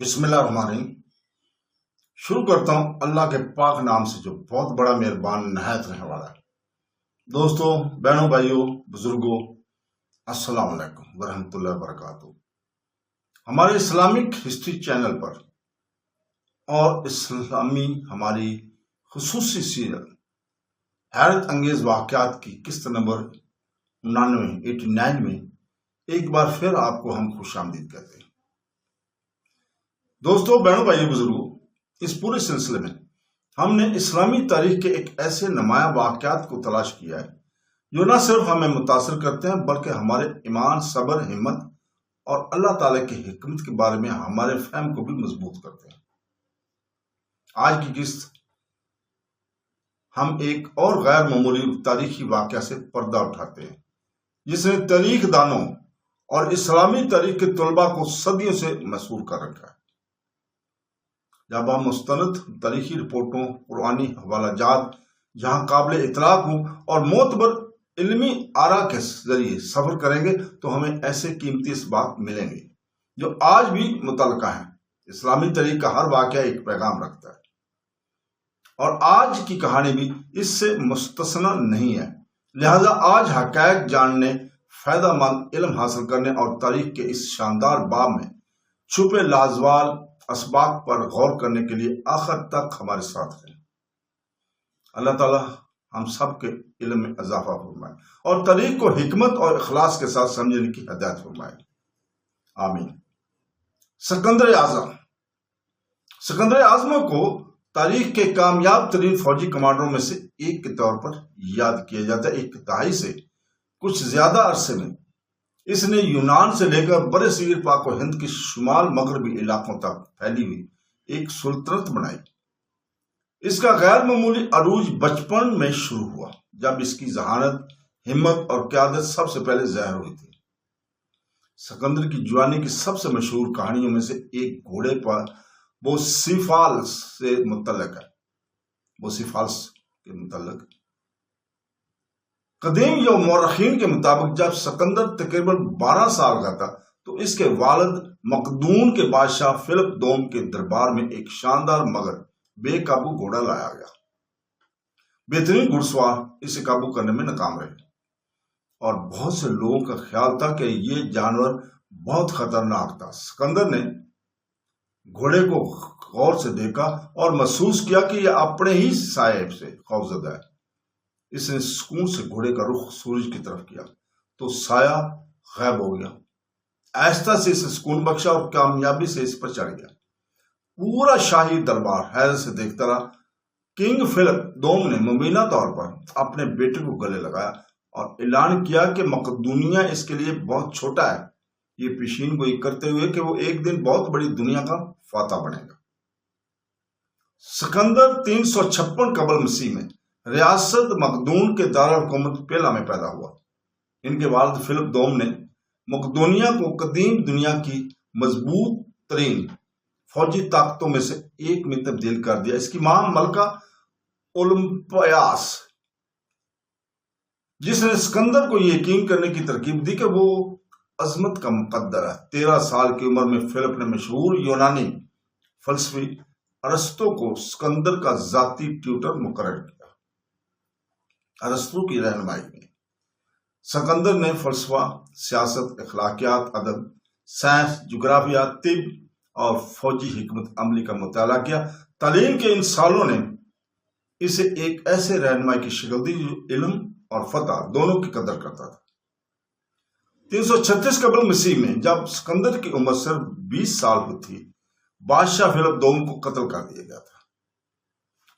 بسم اللہ الرحمن الرحیم۔ شروع کرتا ہوں اللہ کے پاک نام سے جو بہت بڑا مہربان نہایت رہنے والا ہے۔ دوستو، بہنوں، بھائیوں، بزرگوں، السلام علیکم ورحمۃ اللہ وبرکاتہ۔ ہمارے اسلامک ہسٹری چینل پر اور اسلامی ہماری خصوصی سیریل حیرت انگیز واقعات کی قسط نمبر 89 میں ایک بار پھر آپ کو ہم خوش آمدید کہتے ہیں۔ دوستو، بہنوں، بھائیوں، بزرگوں، اس پورے سلسلے میں ہم نے اسلامی تاریخ کے ایک ایسے نمایاں واقعات کو تلاش کیا ہے جو نہ صرف ہمیں متاثر کرتے ہیں بلکہ ہمارے ایمان، صبر، ہمت اور اللہ تعالیٰ کی حکمت کے بارے میں ہمارے فہم کو بھی مضبوط کرتے ہیں۔ آج کی قسط ہم ایک اور غیر معمولی تاریخی واقعہ سے پردہ اٹھاتے ہیں جس نے تاریخ دانوں اور اسلامی تاریخ کے طلباء کو صدیوں سے مسحور کر رکھا ہے۔ جب ہم مستند تاریخی رپورٹوں، قرآنی حوالہ جات جہاں قابل اطلاق ہوں اور معتبر علمی آراء کے ذریعے سفر کریں گے تو ہمیں ایسے قیمتی اسباق ملیں گے جو آج بھی متعلقہ ہیں۔ اسلامی تاریخ کا ہر واقعہ ایک پیغام رکھتا ہے اور آج کی کہانی بھی اس سے مستثنی نہیں ہے۔ لہذا آج حقائق جاننے، فائدہ مند علم حاصل کرنے اور تاریخ کے اس شاندار باب میں چھپے لازوال اسباق پر غور کرنے کے لیے آخر تک ہمارے ساتھ رہیں۔ اللہ تعالیٰ ہم سب کے علم میں اضافہ فرمائے اور تاریخ کو حکمت اور اخلاص کے ساتھ سمجھنے کی ہدایت فرمائے، آمین۔ سکندر اعظم کو تاریخ کے کامیاب ترین فوجی کمانڈروں میں سے ایک کے طور پر یاد کیا جاتا ہے۔ ایک دہائی سے کچھ زیادہ عرصے میں اس نے یونان سے لے کر برِ صغیر پاک و ہند کے شمال مغربی علاقوں تک پھیلی ہوئی ایک سلطنت بنائی۔ اس کا غیر معمولی عروج بچپن میں شروع ہوا جب اس کی ذہانت، ہمت اور قیادت سب سے پہلے ظاہر ہوئی تھی۔ سکندر کی جوانی کی سب سے مشہور کہانیوں میں سے ایک گھوڑے پر بوسیفالس سے متعلق ہے۔ بوسیفالس کے متعلق قدیم یا مورخین کے مطابق جب سکندر تقریباً 12 سال کا تھا تو اس کے والد مقدون کے بادشاہ فلپ دوم کے دربار میں ایک شاندار مگر بے قابو گھوڑا لایا گیا۔ بہترین گھڑ سوار اسے قابو کرنے میں ناکام رہے اور بہت سے لوگوں کا خیال تھا کہ یہ جانور بہت خطرناک تھا۔ سکندر نے گھوڑے کو غور سے دیکھا اور محسوس کیا کہ یہ اپنے ہی سائے سے خوفزدہ ہے۔ اس نے سکون سے گھوڑے کا رخ سورج کی طرف کیا تو سایہ غائب ہو گیا۔ آہستہ سے اسے سکون بخشا اور کامیابی سے اس پر چڑھ گیا۔ پورا شاہی دربار حیرت سے دیکھتا رہا۔ کنگ فلپ دوم نے مبینہ طور پر اپنے بیٹے کو گلے لگایا اور اعلان کیا کہ مقدونیہ اس کے لیے بہت چھوٹا ہے، یہ پیشین گوئی کرتے ہوئے کہ وہ ایک دن بہت بڑی دنیا کا فاتح بنے گا۔ سکندر 356 قبل مسیح میں ریاست مقدون کے دارالحکومت پیلا میں پیدا ہوا۔ ان کے والد فلپ دوم نے مقدونیہ کو قدیم دنیا کی مضبوط ترین فوجی طاقتوں میں سے ایک میں تبدیل کر دیا۔ اس کی ماں ملکہ اولمپیاس، جس نے سکندر کو یہ یقین کرنے کی ترغیب دی کہ وہ عظمت کا مقدر ہے۔ 13 سال کی عمر میں فلپ نے مشہور یونانی فلسفی ارسطو کو سکندر کا ذاتی ٹیوٹر مقرر کیا۔ ارسطو کی رہنمائی میں سکندر نے فلسفہ، سیاست، اخلاقیات، ادب، سائنس، جغرافیہ، طب اور فوجی حکمت عملی کا مطالعہ کیا۔ تعلیم کے ان سالوں نے اسے ایک ایسے رہنمائی کی شکل دی جو علم اور فتح دونوں کی قدر کرتا تھا۔ 336 قبل مسیح میں جب سکندر کی عمر صرف 20 سال ہوئی تھی، بادشاہ فلپ دوم کو قتل کر دیا گیا تھا۔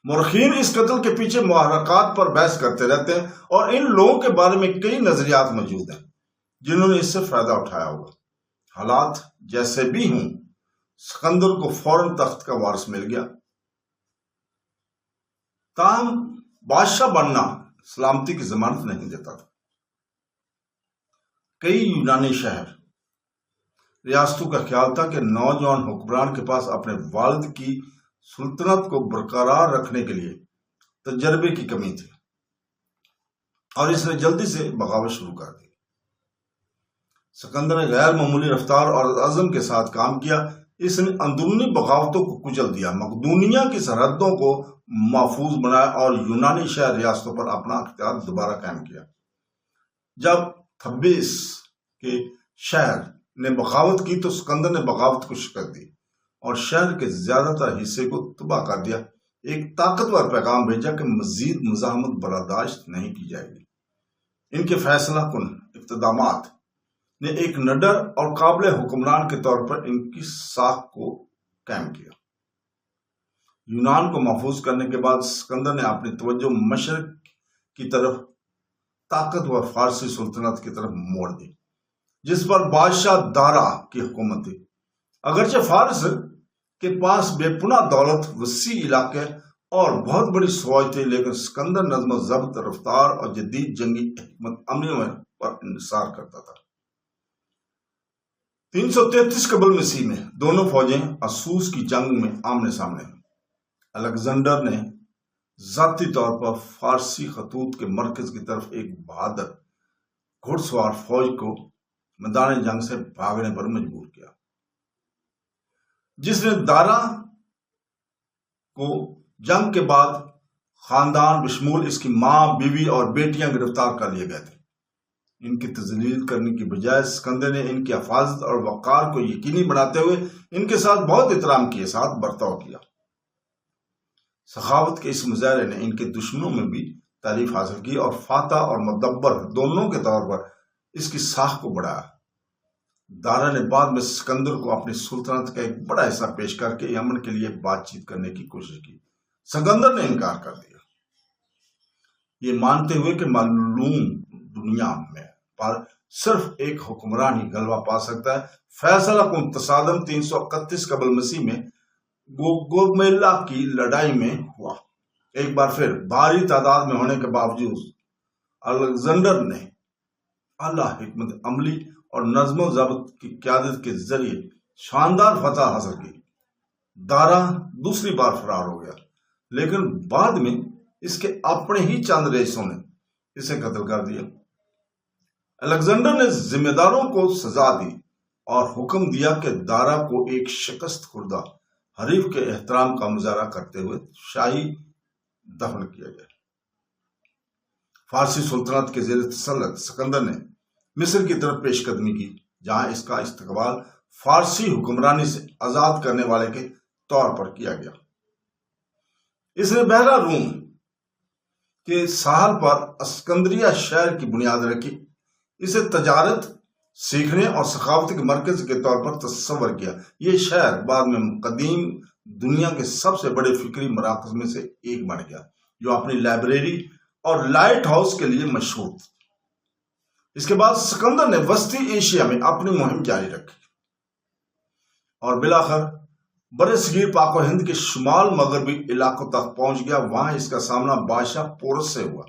مورخین اس قتل کے پیچھے محرکات پر بحث کرتے رہتے ہیں اور ان لوگوں کے بارے میں کئی نظریات موجود ہیں جنہوں نے اس سے فائدہ اٹھایا ہوگا۔ حالات جیسے بھی ہوں، سکندر کو فوراً تخت کا وارث مل گیا۔ تاہم بادشاہ بننا سلامتی کی ضمانت نہیں دیتا تھا۔ کئی یونانی شہر ریاستوں کا خیال تھا کہ نوجوان حکمران کے پاس اپنے والد کی سلطنت کو برقرار رکھنے کے لیے تجربے کی کمی تھی اور اس نے جلدی سے بغاوت شروع کر دی۔ سکندر نے غیر معمولی رفتار اور عزم کے ساتھ کام کیا۔ اس نے اندرونی بغاوتوں کو کچل دیا، مقدونیہ کی سرحدوں کو محفوظ بنایا اور یونانی شہر ریاستوں پر اپنا اختیار دوبارہ قائم کیا۔ جب تھبیس کے شہر نے بغاوت کی تو اسکندر نے بغاوت کو شکست دی اور شہر کے زیادہ تر حصے کو تباہ کر دیا۔ ایک طاقتور پیغام بھیجا کہ مزید مزاحمت برداشت نہیں کی جائے گی۔ ان کے فیصلہ کن اقدامات نے ایک نڈر اور قابل حکمران کے طور پر ان کی ساکھ کو قائم کیا۔ یونان کو محفوظ کرنے کے بعد اسکندر نے اپنی توجہ مشرق کی طرف طاقتور فارسی سلطنت کی طرف موڑ دی، جس پر بادشاہ دارا کی حکومت تھی۔ اگرچہ فارس کے پاس بے پناہ دولت، وسیع علاقے اور بہت بڑی فوج تھی، لیکن اسکندر نظم و ضبط، رفتار اور جدید جنگی حکمت عملی پر انحصار کرتا تھا۔ 333 قبل مسیح میں دونوں فوجیں اسوس کی جنگ میں آمنے سامنے ہوئیں۔ الیگزینڈر نے ذاتی طور پر فارسی خطوط کے مرکز کی طرف ایک بہادر گھڑ سوار فوج کو میدان جنگ سے بھاگنے پر مجبور کیا، جس نے دارا کو جنگ کے بعد خاندان بشمول اس کی ماں، بیوی اور بیٹیاں گرفتار کر لیے گئے تھے۔ ان کی تذلیل کرنے کی بجائے اسکندر نے ان کی حفاظت اور وقار کو یقینی بناتے ہوئے ان کے ساتھ بہت احترام کے ساتھ برتاؤ کیا۔ سخاوت کے اس مظاہرے نے ان کے دشمنوں میں بھی تعریف حاصل کی اور فاتح اور مدبر دونوں کے طور پر اس کی ساکھ کو بڑھایا۔ دارا نے بعد میں سکندر کو اپنی سلطنت کا ایک بڑا حصہ پیش کر کے یمن کے لیے بات چیت کرنے کی کوشش کی۔ سکندر نے انکار کر دیا، یہ مانتے ہوئے کہ معلوم دنیا میں پر صرف ایک حکمران ہی غلبہ پا سکتا ہے۔ فیصلہ کن تصادم 331 قبل مسیح میں گوگمیلا کی لڑائی میں ہوا۔ ایک بار پھر بھاری تعداد میں ہونے کے باوجود الیگزینڈر نے اعلیٰ حکمت عملی اور نظم و ضبط کی قیادت کے ذریعے شاندار فتح حاصل کی۔ دارا دوسری بار فرار ہو گیا، لیکن بعد میں اس کے اپنے ہی چند رئیسوں نے اسے قتل کر دیا۔ الیگزینڈر نے ذمہ داروں کو سزا دی اور حکم دیا کہ دارا کو ایک شکست خوردہ حریف کے احترام کا مظاہرہ کرتے ہوئے شاہی دفن کیا جائے۔ فارسی سلطنت کے زیر تسلط سکندر نے مصر کی طرف پیش قدمی کی، جہاں اس کا استقبال فارسی حکمرانی سے آزاد کرنے والے کے طور پر کیا گیا۔ اس نے بحیرہ روم کے ساحل پر اسکندریہ شہر کی بنیاد رکھی، اسے تجارت، سیکھنے اور ثقافت کے مرکز کے طور پر تصور کیا۔ یہ شہر بعد میں قدیم دنیا کے سب سے بڑے فکری مراکز میں سے ایک بن گیا، جو اپنی لائبریری اور لائٹ ہاؤس کے لیے مشہور تھی۔ اس کے بعد سکندر نے وسطی ایشیا میں اپنی مہم جاری رکھی اور بالآخر برصغیر پاک و ہند کے شمال مغربی علاقوں تک پہنچ گیا۔ وہاں اس کا سامنا بادشاہ پورس سے ہوا،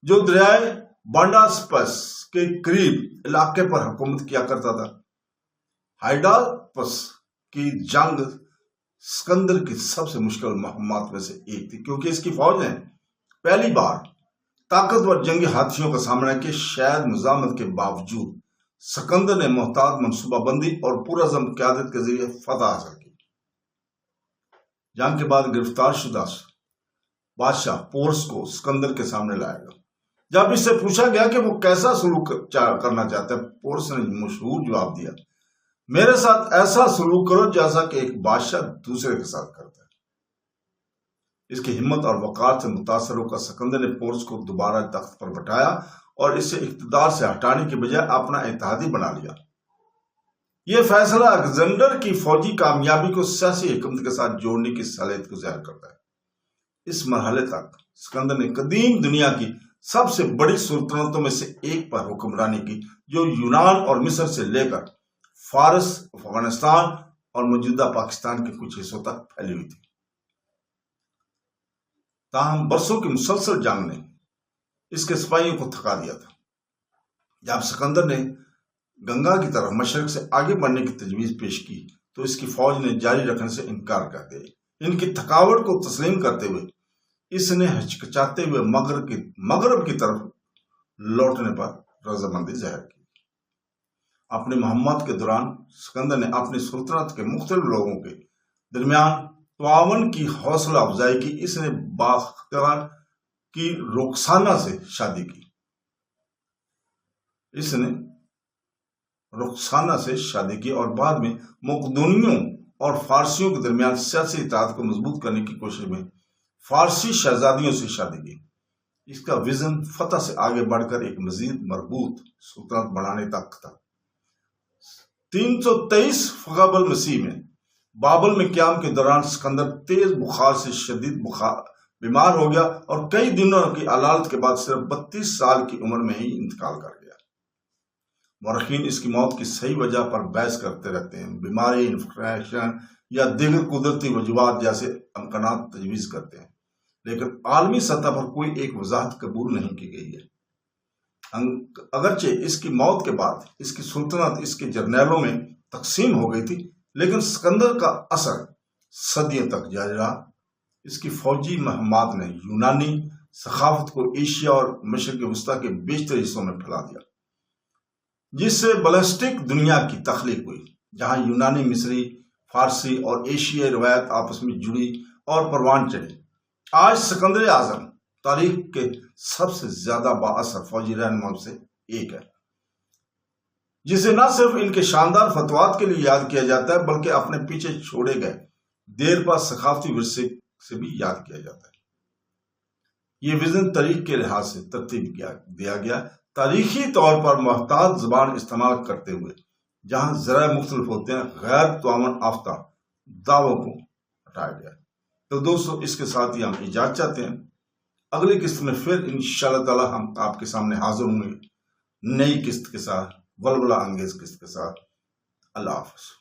جو دریائے بانڈاسپس کے قریب علاقے پر حکومت کیا کرتا تھا۔ ہائیڈاپس کی جنگ سکندر کی سب سے مشکل مہمات میں سے ایک تھی، کیونکہ اس کی فوج نے پہلی بار طاقتور جنگی ہاتھیوں کا سامنا کیا۔ شاید مزاحمت کے باوجود سکندر نے محتاط منصوبہ بندی اور پرعزم قیادت کے ذریعے فتح حاصل کی۔ جنگ کے بعد گرفتار شدہ بادشاہ پورس کو سکندر کے سامنے لایا گیا۔ جب اس سے پوچھا گیا کہ وہ کیسا سلوک کرنا چاہتا ہے، پورس نے مشہور جواب دیا، میرے ساتھ ایسا سلوک کرو جیسا کہ ایک بادشاہ دوسرے کے ساتھ کرتا ہے۔ اس کی ہمت اور وقار سے متاثر ہو کر سکندر نے پورس کو دوبارہ تخت پر بٹھایا اور اسے اقتدار سے ہٹانے کی بجائے اپنا اتحادی بنا لیا۔ یہ فیصلہ الیگزینڈر کی فوجی کامیابی کو سیاسی حکمت کے ساتھ جوڑنے کی صلاحیت کو ظاہر کرتا ہے۔ اس مرحلے تک سکندر نے قدیم دنیا کی سب سے بڑی سلطنتوں میں سے ایک پر حکمرانی کی، جو یونان اور مصر سے لے کر فارس، افغانستان اور موجودہ پاکستان کے کچھ حصوں تک پھیلی ہوئی تھی۔ تاہم برسوں کی مسلسل جنگ نے اس کے سپاہیوں کو تھکا دیا تھا۔ جب سکندر نے گنگا کی طرف مشرق سے آگے بڑھنے کی تجویز پیش کی تو اس کی فوج نے جاری رکھنے سے انکار کر دیا۔ ان کی تھکاوٹ کو تسلیم کرتے ہوئے اس نے ہچکچاتے ہوئے مغرب کی طرف لوٹنے پر رضامندی ظاہر کی۔ اپنے محمد کے دوران سکندر نے اپنی سلطنت کے مختلف لوگوں کے درمیان تعاون کی حوصلہ افزائی کی۔ اس نے باختیار کی رخسانہ سے شادی کی۔ اور بعد میں مقدونیوں اور فارسیوں کے درمیان سیاسی اتحاد کو مضبوط کرنے کی کوشش میں فارسی شہزادیوں سے شادی کی۔ اس کا وژن فتح سے آگے بڑھ کر ایک مزید مربوط سلطنت بنانے تک تھا۔ 323 قبل مسیح میں بابل میں قیام کے دوران سکندر تیز بخار سے شدید بیمار ہو گیا اور کئی دنوں کی علالت کے بعد صرف 32 سال کی عمر میں ہی انتقال کر گیا۔ مورخین اس کی موت کی صحیح وجہ پر بحث کرتے رہتے ہیں، بیماری، انفیکشن یا دیگر قدرتی وجوہات جیسے امکانات تجویز کرتے ہیں، لیکن عالمی سطح پر کوئی ایک وضاحت قبول نہیں کی گئی ہے۔ اگرچہ اس کی موت کے بعد اس کی سلطنت اس کے جرنیلوں میں تقسیم ہو گئی تھی، لیکن سکندر کا اثر صدیوں تک جاری رہا۔ اس کی فوجی مہمات نے یونانی ثقافت کو ایشیا اور مشرق وسطی کے بیشتر حصوں میں پھیلا دیا، جس سے بلسٹک دنیا کی تخلیق ہوئی، جہاں یونانی، مصری، فارسی اور ایشیائی روایت آپس میں جڑی اور پروان چڑھی۔ آج سکندر اعظم تاریخ کے سب سے زیادہ بااثر فوجی رہنماؤں سے ایک ہے، جسے نہ صرف ان کے شاندار فتوحات کے لیے یاد کیا جاتا ہے بلکہ اپنے پیچھے چھوڑے گئے دیر پا ثقافتی ورثے سے بھی یاد کیا جاتا ہے۔ یہ وزن تاریخ کے لحاظ سے ترتیب دیا گیا تاریخی طور پر محتاط زبان استعمال کرتے ہوئے، جہاں ذرائع مختلف ہوتے ہیں، غیر تعاون یافتہ دعووں کو ہٹایا گیا۔ تو دوستو، اس کے ساتھ ہی ہم اجازت چاہتے ہیں۔ اگلی قسط میں پھر انشاءاللہ تعالی ہم آپ کے سامنے حاضر ہوں گے، نئی قسط کے ساتھ، ولولہ انگیز قسط کے ساتھ۔ اللہ حافظ۔